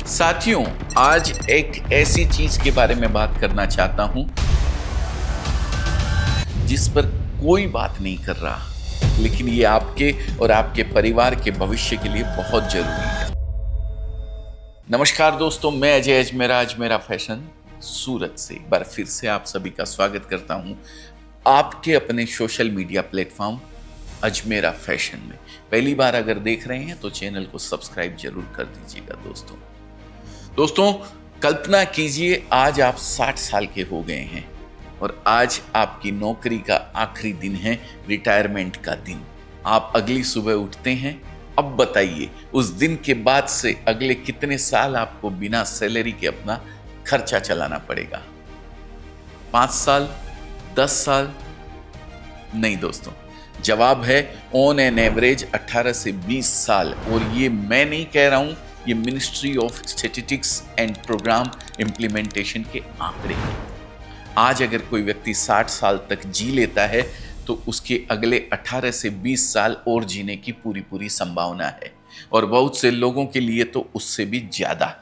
साथियों, आज एक ऐसी चीज के बारे में बात करना चाहता हूं जिस पर कोई बात नहीं कर रहा, लेकिन ये आपके और आपके परिवार के भविष्य के लिए बहुत जरूरी है। नमस्कार दोस्तों, मैं अजय अजमेरा, अजमेरा फैशन सूरत से एक बार फिर से आप सभी का स्वागत करता हूं आपके अपने social media platform Ajmera fashion में। पहली बार अगर देख रहे हैं तो चैनल को सब्सक्राइब जरूर कर दीजिएगा। दोस्तों, कल्पना कीजिए आज आप 60 साल के हो गए हैं और आज आपकी नौकरी का आखिरी दिन है, रिटायरमेंट का दिन। आप अगली सुबह उठते हैं। अब बताइए, उस दिन के बाद से अगले कितने साल आपको बिना सैलरी के अपना खर्चा चलाना पड़ेगा? 5 साल, 10 साल? नहीं दोस्तों, जवाब है ऑन एन एवरेज 18 से 20 साल। और ये मैं नहीं कह रहा हूं, ये ministry of statistics and programme implementation के आंकड़े हैं। आज अगर कोई व्यक्ति 60 साल तक जी लेता है तो उसके अगले 18 से 20 साल और जीने की पूरी संभावना है, और बहुत से लोगों के लिए तो उससे भी ज्यादा।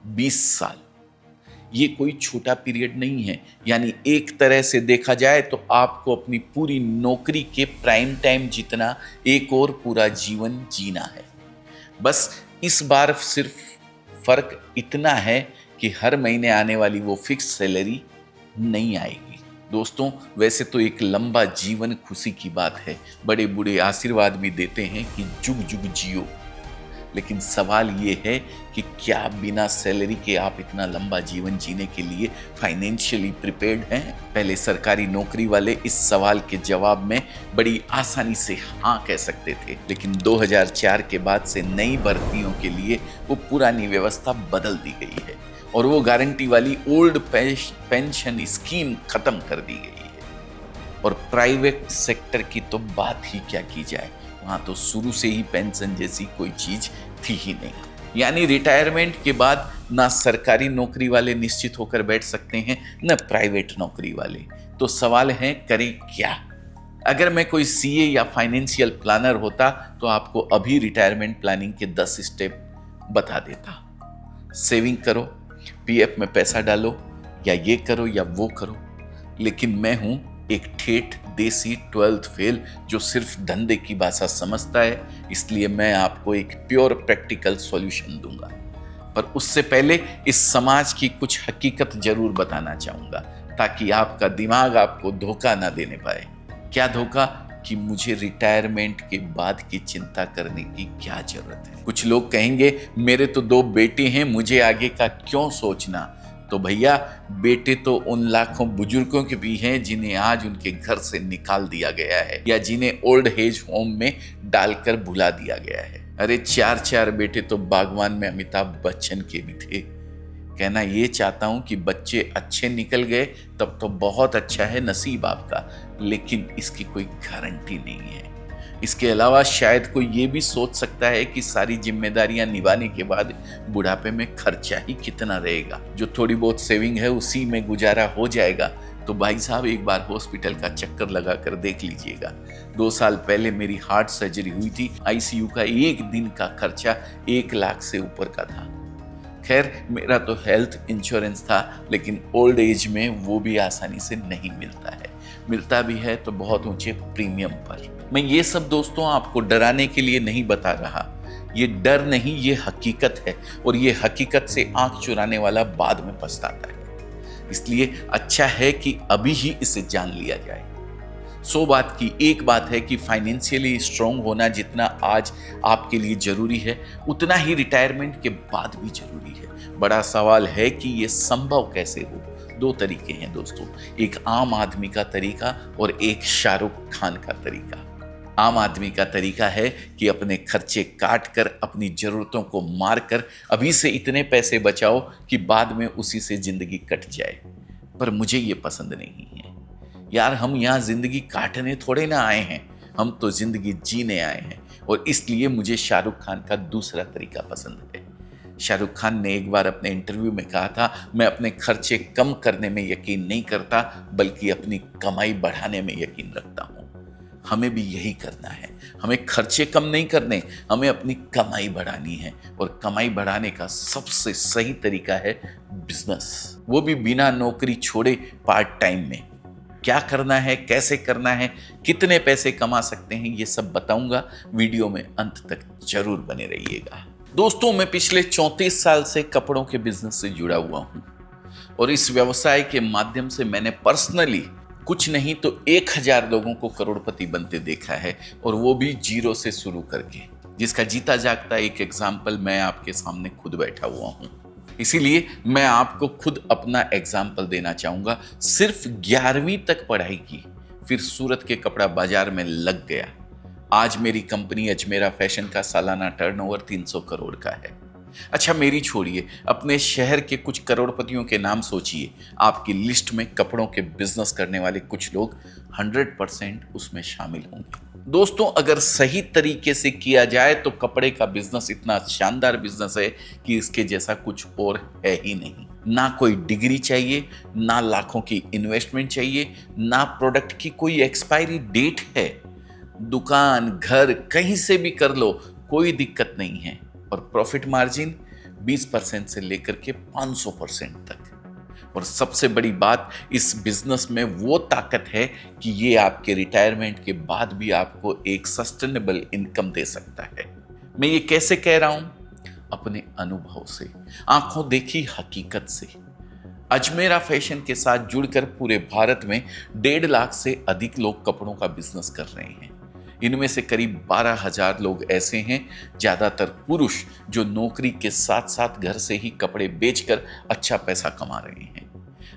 20 साल ये कोई छोटा पीरियड नहीं है। यानी एक तरह से देखा जाए तो आपको अपनी पूरी नौकरी के प्राइम टाइम जितना एक और पूरा जीवन जीना है। बस इस बार सिर्फ फर्क इतना है कि हर महीने आने वाली वो फिक्स सैलरी नहीं आएगी। दोस्तों, वैसे तो एक लंबा जीवन खुशी की बात है, बड़े बूढ़े आशीर्वाद भी देते हैं कि जुग जुग जियो। लेकिन सवाल ये है कि क्या बिना सैलरी के आप इतना लंबा जीवन जीने के लिए फाइनेंशियली प्रिपेयर्ड हैं? पहले सरकारी नौकरी वाले इस सवाल के जवाब में बड़ी आसानी से हाँ कह सकते थे, लेकिन 2004 के बाद से नई भर्तियों के लिए वो पुरानी व्यवस्था बदल दी गई है और वो गारंटी वाली ओल्ड पेंशन स्कीम खत्म कर दी गई है। और प्राइवेट सेक्टर की तो बात ही क्या की जाए, वहां तो शुरू से ही पेंशन जैसी कोई चीज थी ही नहीं। यानी रिटायरमेंट के बाद ना सरकारी नौकरी वाले निश्चित होकर बैठ सकते हैं, न प्राइवेट नौकरी वाले। तो सवाल है, करें क्या? अगर मैं कोई सीए या फाइनेंशियल प्लानर होता तो आपको अभी रिटायरमेंट प्लानिंग के 10 स्टेप बता देता। सेविंग करो, पीएफ में पैसा डालो, या ये करो या वो करो। लेकिन मैं हूं एक ठेठ देसी 12th फेल जो सिर्फ धंधे की भाषा समझता है, इसलिए मैं आपको एक प्योर प्रैक्टिकल सॉल्यूशन दूंगा। पर उससे पहले इस समाज की कुछ हकीकत जरूर बताना चाहूंगा ताकि आपका दिमाग आपको धोखा ना देने पाए। क्या धोखा? कि मुझे रिटायरमेंट के बाद की चिंता करने की क्या जरूरत है। कुछ लोग कहेंगे, मेरे तो 2 बेटे हैं, मुझे आगे का क्यों सोचना? तो भैया, बेटे तो उन लाखों बुजुर्गों के भी हैं जिन्हें आज उनके घर से निकाल दिया गया है या जिन्हें ओल्ड एज होम में डालकर भुला दिया गया है। अरे 4 बेटे तो बागवान में अमिताभ बच्चन के भी थे। कहना ये चाहता हूं कि बच्चे अच्छे निकल गए तब तो बहुत अच्छा है, नसीब आपका, लेकिन इसकी कोई गारंटी नहीं है। इसके अलावा शायद कोई ये भी सोच सकता है कि सारी जिम्मेदारियां निभाने के बाद बुढ़ापे में खर्चा ही कितना रहेगा, जो थोड़ी बहुत सेविंग है उसी में गुजारा हो जाएगा। तो भाई साहब, एक बार हॉस्पिटल का चक्कर लगा कर देख लीजिएगा। 2 साल पहले मेरी हार्ट सर्जरी हुई थी। आईसीयू का एक दिन का खर्चा 1 लाख से ऊपर का था। खैर, मेरा तो हेल्थ इंश्योरेंस था, लेकिन ओल्ड एज में वो भी आसानी से नहीं मिलता है। मिलता भी है तो बहुत ऊंचे प्रीमियम पर। मैं ये सब दोस्तों आपको डराने के लिए नहीं बता रहा। ये डर नहीं, ये हकीकत है, और ये हकीकत से आंख चुराने वाला बाद में पछताता है। इसलिए अच्छा है कि अभी ही इसे जान लिया जाए। 100 बात की एक बात है कि फाइनेंशियली स्ट्रांग होना जितना आज आपके लिए जरूरी है, उतना ही रिटायरमेंट के बाद भी जरूरी है। बड़ा सवाल है कि ये संभव कैसे हो। 2 तरीके हैं दोस्तों, एक आम आदमी का तरीका और एक शाहरुख खान का तरीका। आम आदमी का तरीका है कि अपने खर्चे काट कर, अपनी जरूरतों को मार कर अभी से इतने पैसे बचाओ कि बाद में उसी से जिंदगी कट जाए। पर मुझे ये पसंद नहीं है यार। हम यहाँ जिंदगी काटने थोड़े ना आए हैं, हम तो जिंदगी जीने आए हैं। और इसलिए मुझे शाहरुख खान का दूसरा तरीका पसंद है। शाहरुख खान ने एक बार अपने इंटरव्यू में कहा था, मैं अपने खर्चे कम करने में यकीन नहीं करता, बल्कि अपनी कमाई बढ़ाने में यकीन रखता हूँ। हमें भी यही करना है। हमें खर्चे कम नहीं करने, हमें अपनी कमाई बढ़ानी है। और कमाई बढ़ाने का सबसे सही तरीका है बिजनेस, वो भी बिना नौकरी छोड़े पार्ट टाइम में। क्या करना है, कैसे करना है, कितने पैसे कमा सकते हैं, ये सब बताऊंगा। वीडियो में अंत तक जरूर बने रहिएगा। दोस्तों, मैं पिछले 34 साल से कपड़ों के बिजनेस से जुड़ा हुआ हूं और इस व्यवसाय के माध्यम से मैंने पर्सनली कुछ नहीं तो 1000 लोगों को करोड़पति बनते देखा है, और वो भी जीरो से शुरू करके, जिसका जीता जागता एक एग्जाम्पल मैं आपके सामने खुद बैठा हुआ हूं। इसीलिए मैं आपको खुद अपना एग्जाम्पल देना चाहूंगा। सिर्फ 11वीं तक पढ़ाई की, फिर सूरत के कपड़ा बाजार में लग गया। आज मेरी कंपनी अजमेरा फैशन का सालाना टर्नओवर 300 करोड़ का है। अच्छा, मेरी छोड़िए, अपने शहर के कुछ करोड़पतियों के नाम सोचिए। आपकी लिस्ट में कपड़ों के बिजनेस करने वाले कुछ लोग 100% उसमें शामिल होंगे। दोस्तों, अगर सही तरीके से किया जाए तो कपड़े का बिजनेस इतना शानदार बिजनेस है कि इसके जैसा कुछ और है ही नहीं। ना कोई डिग्री चाहिए, ना लाखों की इन्वेस्टमेंट चाहिए, ना प्रोडक्ट की कोई एक्सपायरी डेट है। दुकान, घर कहीं से भी कर लो, कोई दिक्कत नहीं है। और प्रॉफिट मार्जिन 20% से लेकर के 500% तक। और सबसे बड़ी बात, इस बिजनेस में वो ताकत है कि ये आपके रिटायरमेंट के बाद भी आपको एक सस्टेनेबल इनकम दे सकता है। मैं ये कैसे कह रहा हूं? अपने अनुभव से, आंखों देखी हकीकत से। अजमेरा फैशन के साथ जुड़कर पूरे भारत में 1.5 लाख से अधिक लोग कपड़ों का बिजनेस कर रहे हैं। इनमें से करीब 12,000 लोग ऐसे हैं, ज्यादातर पुरुष, जो नौकरी के साथ साथ घर से ही कपड़े बेचकर अच्छा पैसा कमा रहे हैं।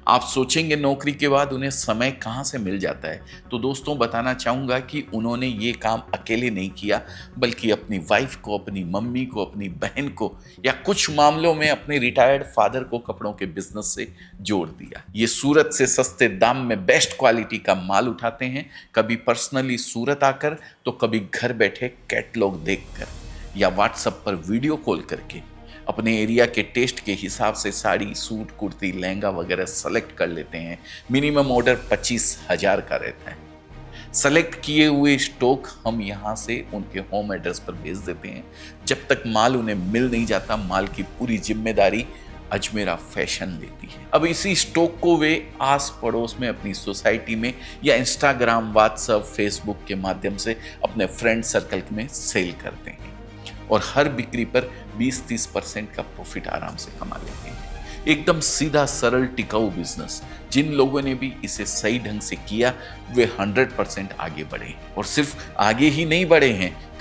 आप सोचेंगे नौकरी के बाद उन्हें समय कहाँ से मिल जाता है? तो दोस्तों, बताना चाहूँगा कि उन्होंने ये काम अकेले नहीं किया, बल्कि अपनी वाइफ को, अपनी मम्मी को, अपनी बहन को, या कुछ मामलों में अपने रिटायर्ड फादर को कपड़ों के बिजनेस से जोड़ दिया। ये सूरत से सस्ते दाम में बेस्ट क्वालिटी का माल उठाते हैं, कभी पर्सनली सूरत आकर, तो कभी घर बैठे कैटलॉग देखकर या व्हाट्सएप पर वीडियो कॉल करके अपने एरिया के टेस्ट के हिसाब से साड़ी, सूट, कुर्ती, लहंगा वगैरह सेलेक्ट कर लेते हैं। मिनिमम ऑर्डर 25,000 का रहता है। सेलेक्ट किए हुए स्टॉक हम यहाँ से उनके होम एड्रेस पर भेज देते हैं। जब तक माल उन्हें मिल नहीं जाता, माल की पूरी जिम्मेदारी अजमेरा फैशन लेती है। अब इसी स्टॉक को वे आस पड़ोस में, अपनी सोसाइटी में, या इंस्टाग्राम, व्हाट्सएप, फेसबुक के माध्यम से अपने फ्रेंड सर्कल में सेल करते हैं और हर बिक्री पर 20-30% का प्रॉफिट आराम से कमा लेते हैं। एकदम सीधा, सरल, टिकाऊ बिजनेस। जिन लोगों ने भी इसे सही ढंग से किया, वे 100% आगे बढ़े। और सिर्फ आगे ही नहीं बढ़े हैं,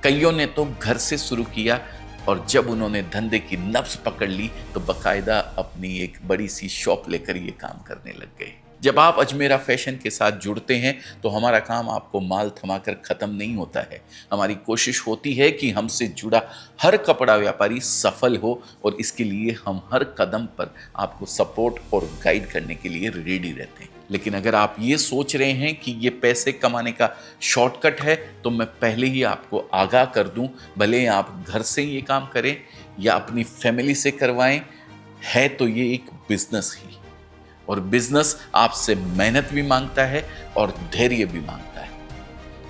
कईयों ने तो घर से शुरू किया, और जब उन्होंने धंधे की नब्ज पकड़ ली तो बाकायदा अपनी एक बड़ी सी शॉप लेकर ये काम करने लग गए। जब आप अजमेरा फैशन के साथ जुड़ते हैं तो हमारा काम आपको माल थमाकर ख़त्म नहीं होता है। हमारी कोशिश होती है कि हमसे जुड़ा हर कपड़ा व्यापारी सफल हो, और इसके लिए हम हर कदम पर आपको सपोर्ट और गाइड करने के लिए रेडी रहते हैं। लेकिन अगर आप ये सोच रहे हैं कि ये पैसे कमाने का शॉर्टकट है, तो मैं पहले ही आपको आगाह कर दूं, भले आप घर से ये काम करें या अपनी फैमिली से करवाएं, है तो ये एक बिजनेस ही। और बिजनेस आपसे मेहनत भी मांगता है और धैर्य भी मांगता है।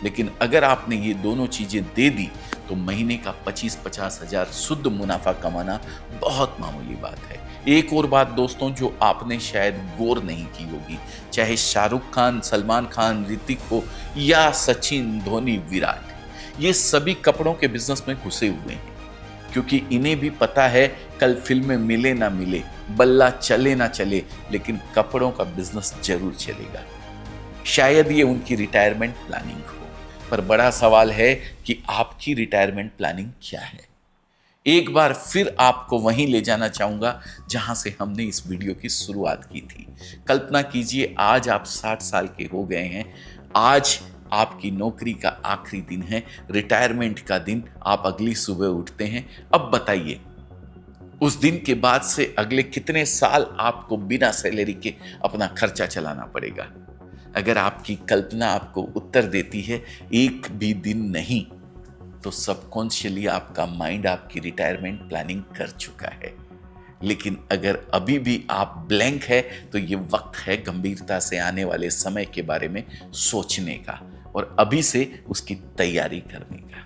लेकिन अगर आपने ये दोनों चीजें दे दी तो महीने का 25-50 हजार शुद्ध मुनाफा कमाना बहुत मामूली बात है। एक और बात दोस्तों, जो आपने शायद गौर नहीं की होगी, चाहे शाहरुख खान, सलमान खान, ऋतिक हो या सचिन, धोनी, विराट, ये सभी कपड़ों के बिजनेस में घुसे हुए हैं, क्योंकि इन्हें भी पता है कल फिल्में मिले ना मिले, बल्ला चले ना चले, लेकिन कपड़ों का बिजनेस जरूर चलेगा। शायद ये उनकी रिटायरमेंट प्लानिंग हो, पर बड़ा सवाल है कि आपकी रिटायरमेंट प्लानिंग क्या है। एक बार फिर आपको वहीं ले जाना चाहूंगा जहां से हमने इस वीडियो की शुरुआत की थी। कल्पना कीजिए, आज आप 60 साल के हो गए हैं। आज आपकी नौकरी का आखिरी दिन है, रिटायरमेंट का दिन। आप अगली सुबह उठते हैं। अब बताइए, उस दिन के बाद से अगले कितने साल आपको बिना सैलरी के अपना खर्चा चलाना पड़ेगा? अगर आपकी कल्पना आपको उत्तर देती है एक भी दिन नहीं, तो सबकॉन्शियसली आपका माइंड आपकी रिटायरमेंट प्लानिंग कर चुका है। लेकिन अगर अभी भी आप ब्लैंक है तो ये वक्त है गंभीरता से आने वाले समय के बारे में सोचने का और अभी से उसकी तैयारी करने का।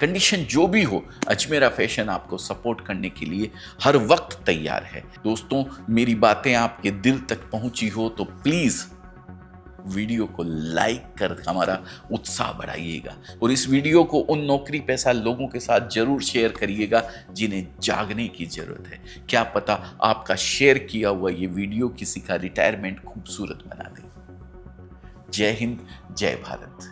कंडीशन जो भी हो, अजमेरा फैशन आपको सपोर्ट करने के लिए हर वक्त तैयार है। दोस्तों, मेरी बातें आपके दिल तक पहुंची हो तो प्लीज वीडियो को लाइक कर हमारा उत्साह बढ़ाइएगा और इस वीडियो को उन नौकरी पेशा लोगों के साथ जरूर शेयर करिएगा जिन्हें जागने की जरूरत है। क्या पता आपका शेयर किया हुआ ये वीडियो किसी का रिटायरमेंट खूबसूरत बना दे। जय हिंद, जय भारत।